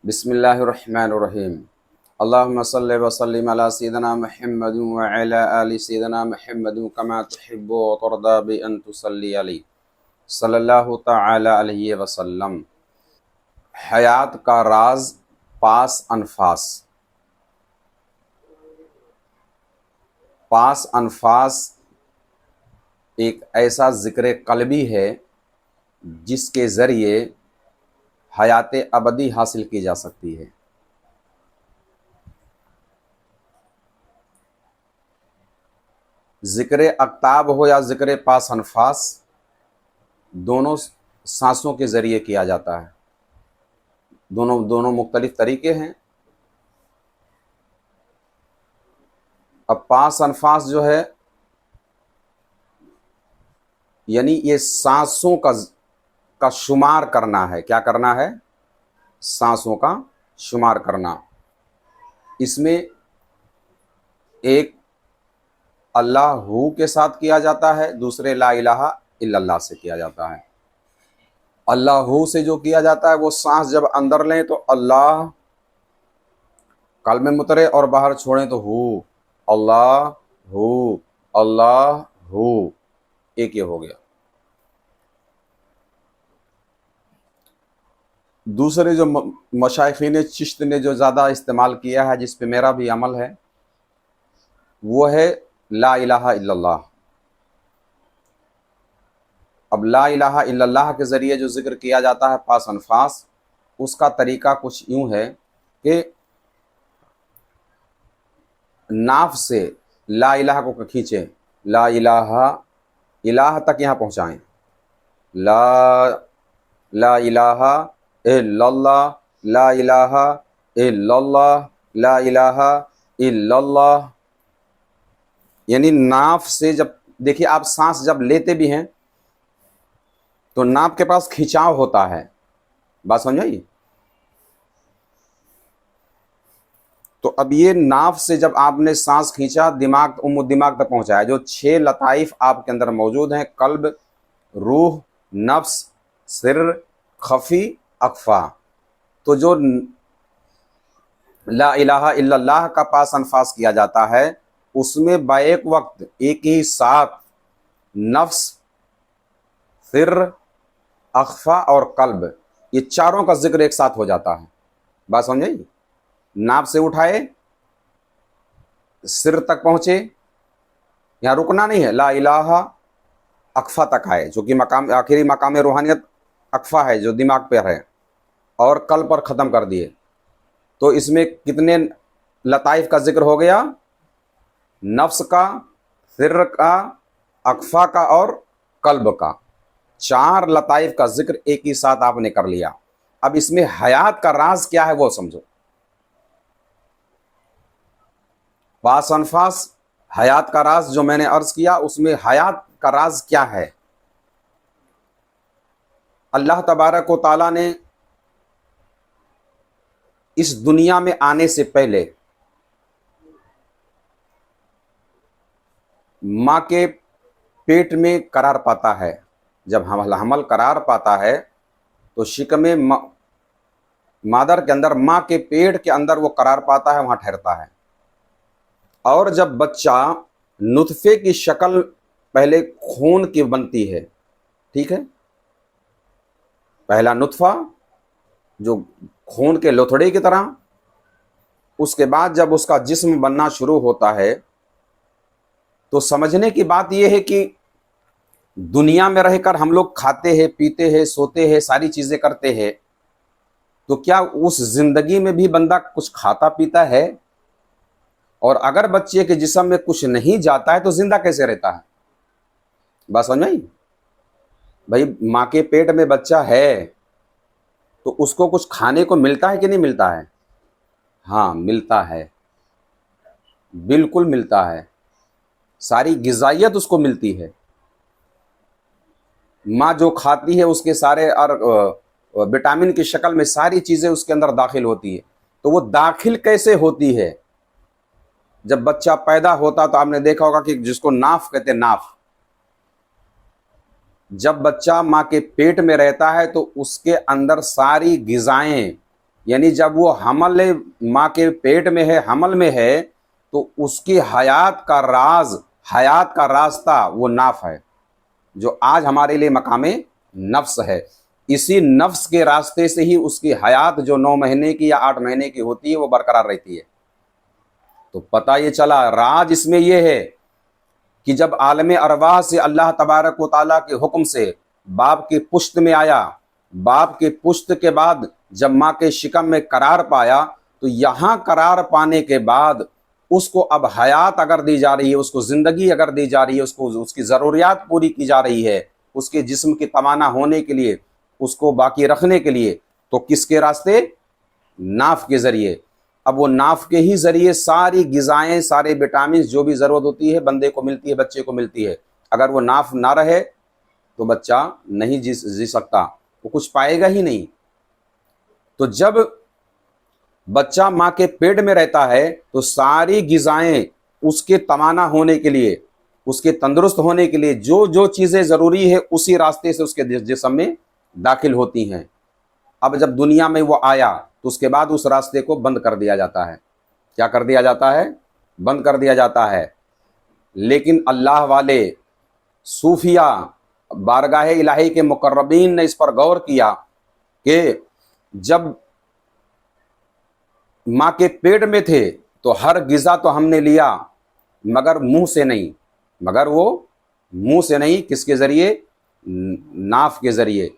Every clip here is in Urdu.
بسم اللہ الرحمن الرحیم۔ اللہم صلی وسلم علی سیدنا محمد وعلی آل سیدنا محمد کما تحب وترضى بأن تصلی علیہ صلی اللہ تعالی علیہ وسلم۔ حیات کا راز پاس انفاس۔ پاس انفاس ایک ایسا ذکر قلبی ہے جس کے ذریعے حیات ابدی حاصل کی جا سکتی ہے۔ ذکر اقطاب ہو یا ذکر پاس انفاس، دونوں سانسوں کے ذریعے کیا جاتا ہے۔ دونوں مختلف طریقے ہیں۔ اب پاس انفاس جو ہے یعنی یہ سانسوں کا شمار کرنا ہے۔ کیا کرنا ہے؟ سانسوں کا شمار کرنا۔ اس میں ایک اللہ ہو کے ساتھ کیا جاتا ہے، دوسرے لا الہ الا اللہ سے کیا جاتا ہے۔ اللہ ہو سے جو کیا جاتا ہے وہ سانس جب اندر لیں تو اللہ، قلب میں مترے اور باہر چھوڑیں تو ہو، اللہ ہو، اللہ ہو، ایک یہ ہو گیا۔ دوسرے جو مشائخین چشت نے جو زیادہ استعمال کیا ہے، جس پہ میرا بھی عمل ہے، وہ ہے لا الہ الا اللہ۔ اب لا الہ الا اللہ کے ذریعے جو ذکر کیا جاتا ہے پاس انفاس، اس کا طریقہ کچھ یوں ہے کہ ناف سے لا الہ کو کھینچیں، لا الہ، الہ تک یہاں پہنچائیں، لا الہ الا اللہ، لا الہ الا اللہ، لا الہ الا اللہ۔ یعنی ناف سے جب دیکھیے آپ سانس جب لیتے بھی ہیں تو ناف کے پاس کھینچاؤ ہوتا ہے، بات سمجھائیے۔ تو اب یہ ناف سے جب آپ نے سانس کھینچا، دماغ تک پہنچایا، جو 6 لطائف آپ کے اندر موجود ہیں، قلب، روح، نفس، سر، خفی، اخفا۔ تو جو لا الہ الا اللہ کا پاس انفاس کیا جاتا ہے، اس میں بیک وقت ایک ہی ساتھ نفس، سر، اخفا اور قلب، یہ چاروں کا ذکر ایک ساتھ ہو جاتا ہے۔ بات سمجھیں؟ ناف سے اٹھائے، سر تک پہنچے، یہاں رکنا نہیں ہے، لا الہ، اخفا تک آئے، جو کہ آخری مقام روحانیت اخفا ہے جو دماغ پہ ہے، اور قلب پر ختم کر دیے۔ تو اس میں کتنے لطائف کا ذکر ہو گیا؟ نفس کا، سر کا، اخفا کا اور قلب کا، 4 لطائف کا ذکر ایک ہی ساتھ آپ نے کر لیا۔ اب اس میں حیات کا راز کیا ہے وہ سمجھو۔ پاس انفاس حیات کا راز جو میں نے عرض کیا، اس میں حیات کا راز کیا ہے؟ اللہ تبارک و تعالیٰ نے اس دنیا میں آنے سے پہلے ماں کے پیٹ میں قرار پاتا ہے۔ جب حمل قرار پاتا ہے تو شکم مادر کے اندر، ماں کے پیٹ کے اندر وہ قرار پاتا ہے، وہاں ٹھہرتا ہے۔ اور جب بچہ نطفے کی شکل پہلے خون کی بنتی ہے، ٹھیک ہے، پہلا نطفہ جو خون کے لوتھڑے کی طرح، اس کے بعد جب اس کا جسم بننا شروع ہوتا ہے تو سمجھنے کی بات یہ ہے کہ دنیا میں رہ کر ہم لوگ کھاتے ہیں، پیتے ہیں، سوتے ہیں، ساری چیزیں کرتے ہیں، تو کیا اس زندگی میں بھی بندہ کچھ کھاتا پیتا ہے؟ اور اگر بچے کے جسم میں کچھ نہیں جاتا ہے تو زندہ کیسے رہتا ہے؟ بات سمجھ آئی؟ بھائی ماں کے پیٹ میں بچہ ہے تو اس کو کچھ کھانے کو ملتا ہے کہ نہیں ملتا ہے؟ ہاں ملتا ہے، بالکل ملتا ہے، ساری غذائیت اس کو ملتی ہے۔ ماں جو کھاتی ہے اس کے سارے وٹامن کی شکل میں ساری چیزیں اس کے اندر داخل ہوتی ہے۔ تو وہ داخل کیسے ہوتی ہے؟ جب بچہ پیدا ہوتا تو آپ نے دیکھا ہوگا کہ جس کو ناف کہتے ہیں، ناف، جب بچہ ماں کے پیٹ میں رہتا ہے تو اس کے اندر ساری غذائیں یعنی جب وہ حمل ماں کے پیٹ میں ہے، حمل میں ہے، تو اس کی حیات کا راستہ وہ ناف ہے، جو آج ہمارے لیے مقام نفس ہے۔ اسی نفس کے راستے سے ہی اس کی حیات جو 9 مہینے کی یا 8 مہینے کی ہوتی ہے وہ برقرار رہتی ہے۔ تو پتہ یہ چلا، راز اس میں یہ ہے کہ جب عالم ارواح سے اللہ تبارک و تعالیٰ کے حکم سے باپ کے پشت میں آیا، باپ کے پشت کے بعد جب ماں کے شکم میں قرار پایا، تو یہاں قرار پانے کے بعد اس کو اب حیات اگر دی جا رہی ہے، اس کو زندگی اگر دی جا رہی ہے، اس کی ضروریات پوری کی جا رہی ہے، اس کے جسم کی توانا ہونے کے لیے، اس کو باقی رکھنے کے لیے، تو کس کے راستے؟ ناف کے ذریعے۔ اب وہ ناف کے ہی ذریعے ساری غذائیں، سارے وٹامنز جو بھی ضرورت ہوتی ہے بندے کو ملتی ہے، بچے کو ملتی ہے۔ اگر وہ ناف نہ رہے تو بچہ نہیں جی سکتا، وہ کچھ پائے گا ہی نہیں۔ تو جب بچہ ماں کے پیٹ میں رہتا ہے تو ساری غذائیں اس کے توانا ہونے کے لیے، اس کے تندرست ہونے کے لیے جو جو چیزیں ضروری ہے اسی راستے سے اس کے جسم میں داخل ہوتی ہیں۔ اب جب دنیا میں وہ آیا تو اس کے بعد اس راستے کو بند کر دیا جاتا ہے۔ کیا کر دیا جاتا ہے؟ بند کر دیا جاتا ہے۔ لیکن اللہ والے صوفیہ، بارگاہ الہی کے مقربین نے اس پر غور کیا کہ جب ماں کے پیٹ میں تھے تو ہر غذا تو ہم نے لیا، مگر منہ سے نہیں، مگر وہ منہ سے نہیں، کس کے ذریعے؟ ناف کے ذریعے۔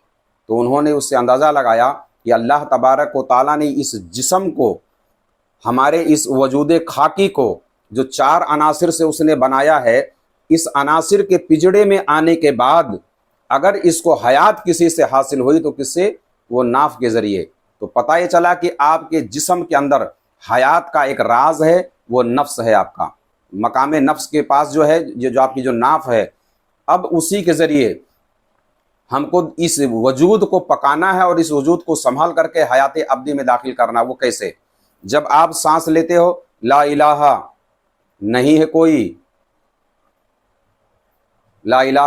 تو انہوں نے اس سے اندازہ لگایا کہ اللہ تبارک و تعالیٰ نے اس جسم کو، ہمارے اس وجود خاکی کو جو 4 عناصر سے اس نے بنایا ہے، اس عناصر کے پجڑے میں آنے کے بعد اگر اس کو حیات کسی سے حاصل ہوئی تو کس سے؟ وہ ناف کے ذریعے۔ تو پتہ یہ چلا کہ آپ کے جسم کے اندر حیات کا ایک راز ہے، وہ نفس ہے آپ کا۔ مقام نفس کے پاس جو ہے، یہ جو آپ کی جو ناف ہے، اب اسی کے ذریعے ہم کو اس وجود کو پکانا ہے اور اس وجود کو سنبھال کر کے حیات ابدی میں داخل کرنا۔ وہ کیسے؟ جب آپ سانس لیتے ہو، لا الہ، نہیں ہے کوئی، لا الہ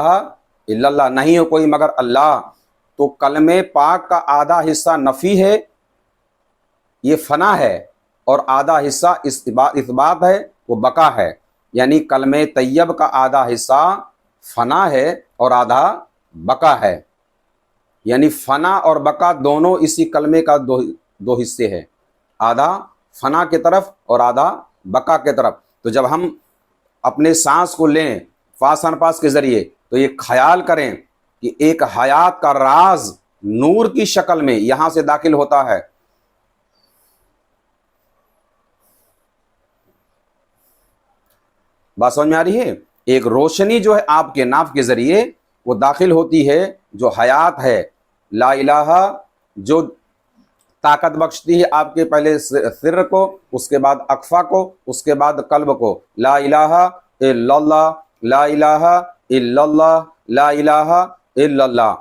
الا اللہ، نہیں ہے کوئی مگر اللہ، تو کلمہ پاک کا آدھا حصہ نفی ہے، یہ فنا ہے، اور آدھا حصہ اثبات ہے، وہ بقا ہے۔ یعنی کلمہ طیب کا آدھا حصہ فنا ہے اور آدھا بقا ہے۔ یعنی فنا اور بقا دونوں اسی کلمے کا دو حصے ہیں، آدھا فنا کی طرف اور آدھا بقا کی طرف۔ تو جب ہم اپنے سانس کو لیں فاس انفاس کے ذریعے تو یہ خیال کریں کہ ایک حیات کا راز نور کی شکل میں یہاں سے داخل ہوتا ہے۔ بات سمجھ میں آ رہی ہے؟ ایک روشنی جو ہے آپ کے ناف کے ذریعے وہ داخل ہوتی ہے، جو حیات ہے، لا الہ، جو طاقت بخشتی ہے آپ کے پہلے سر کو، اس کے بعد اقفا کو، اس کے بعد قلب کو۔ لا الہ الا اللہ، لا الہ الا اللہ، لا الہ الا اللہ۔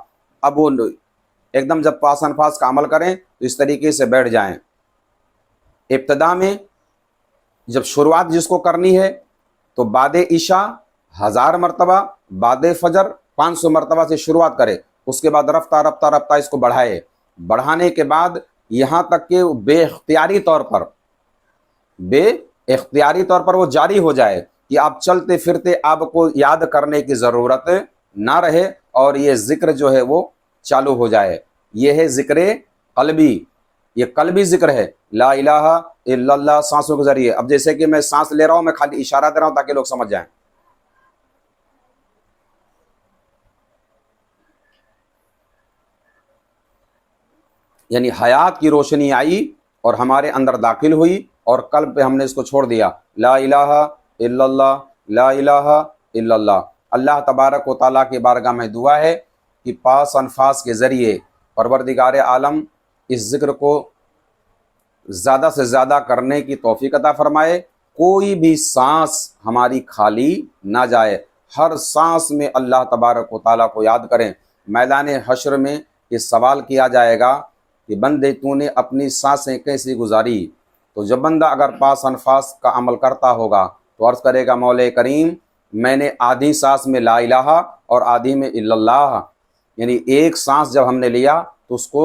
اب وہ ایک دم جب پاس انفاس کا عمل کریں تو اس طریقے سے بیٹھ جائیں۔ ابتدا میں جب شروعات جس کو کرنی ہے تو بعد عشاء 1000 مرتبہ، بعد فجر 500 مرتبہ سے شروعات کرے، اس کے بعد رفتہ رفتہ رفتہ اس کو بڑھائے، بڑھانے کے بعد یہاں تک کہ بے اختیاری طور پر وہ جاری ہو جائے کہ آپ چلتے پھرتے آپ کو یاد کرنے کی ضرورت نہ رہے، اور یہ ذکر جو ہے وہ چالو ہو جائے۔ یہ ہے ذکر قلبی، یہ قلبی ذکر ہے، لا الہ الا اللہ، سانسوں کے ذریعے۔ اب جیسے کہ میں سانس لے رہا ہوں، میں خالی اشارہ دے رہا ہوں تاکہ لوگ سمجھ جائیں۔ یعنی حیات کی روشنی آئی اور ہمارے اندر داخل ہوئی، اور قلب پہ ہم نے اس کو چھوڑ دیا، لا الہ الا اللہ، لا الہ الا اللہ۔ اللہ تبارک و تعالیٰ کی بارگاہ میں دعا ہے کہ پاس انفاس کے ذریعے پروردگار عالم اس ذکر کو زیادہ سے زیادہ کرنے کی توفیق عطا فرمائے۔ کوئی بھی سانس ہماری خالی نہ جائے، ہر سانس میں اللہ تبارک و تعالیٰ کو یاد کریں۔ میدان حشر میں یہ سوال کیا جائے گا کہ بندے تو نے اپنی سانسیں کیسی گزاری؟ تو جب بندہ اگر پاس انفاس کا عمل کرتا ہوگا تو عرض کرے گا، مولا کریم میں نے آدھی سانس میں لا الہ اور آدھی میں الا اللہ، یعنی ایک سانس جب ہم نے لیا تو اس کو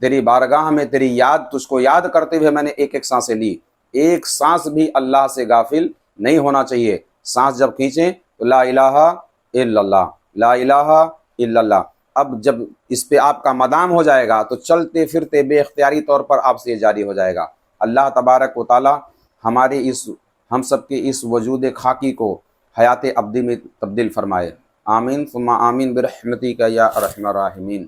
تیری بارگاہ میں تیری یاد، تجھ کو یاد کرتے ہوئے میں نے ایک ایک سانسیں لی. ایک سانس بھی اللہ سے غافل نہیں ہونا چاہیے. سانس جب کھینچیں تو لا الہ الا اللہ، لا الہ الا اللہ. اب جب اس پہ آپ کا مدام ہو جائے گا تو چلتے پھرتے بے اختیاری طور پر آپ سے یہ جاری ہو جائے گا. اللہ تبارک و تعالی ہم سب کے اس وجود خاکی کو حیات ابدی میں تبدیل فرمائے. آمین ثم آمین برحمتک یا ارحم الراحمین.